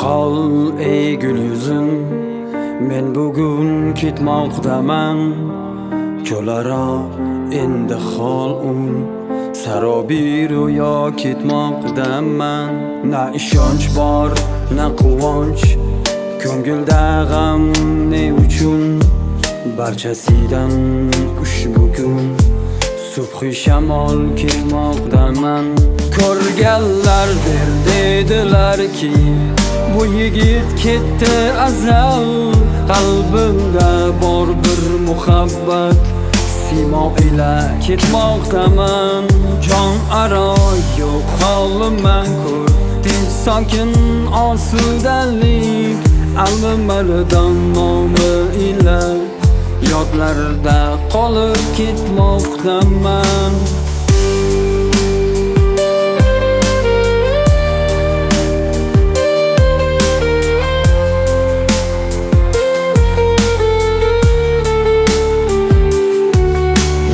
qol ey gul yuzim, men bugun ketmoqdaman. Ko'lara endi holum, sarobi ro'yo ketmoqdaman. Na ishonch bor, na quvonch, ko'ngilda g'am ne uchun? Barchasidan ushbu kun subhi shamol ketmoqdaman. Ko'rganlar dedilarki, bu yigit ketdi azal. Qalbimda bor bir muhabbat, simo ila ketmoqdaman. Jon aro yo'q holim mankur, tinch sokin osudalik. Alimardon nomi ila yodlarda qolib ketmoqdaman.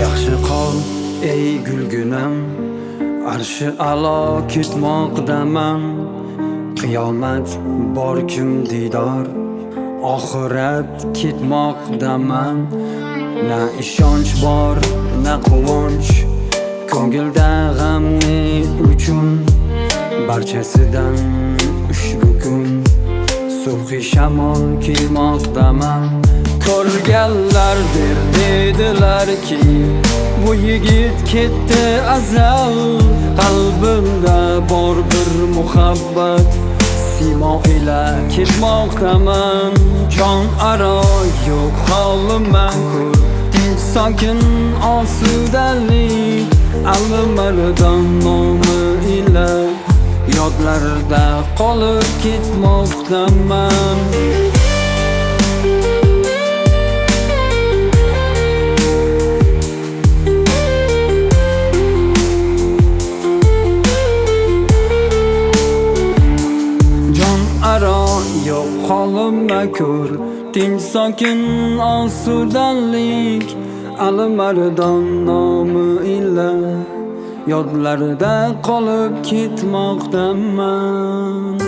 Yaxshi qol ey gulgunam, arshi alo ketmoqdaman. Qiyomat bor kim didor, oxirat ketmoqdaman. Na ishonch bor, na quvonch, ko'ngilda g'am ne uchun? Barchasidan ushbu kun subhi shamol kelmoqdaman. Ko'rganlar dedilarki, bu yigit ketdi azal. Qalbimda bor bir muhabbat, simo ila ketmoqdaman. Jon aro yo'q holim mankur, tinch sokin osudalik. Alimardon nomi ila yodlarda qolib ketmoqdaman. Yo'q holimda ko'r, tinch sokin osudalik. Alimardon nomi ila yodlarda qolib ketmoqdaman.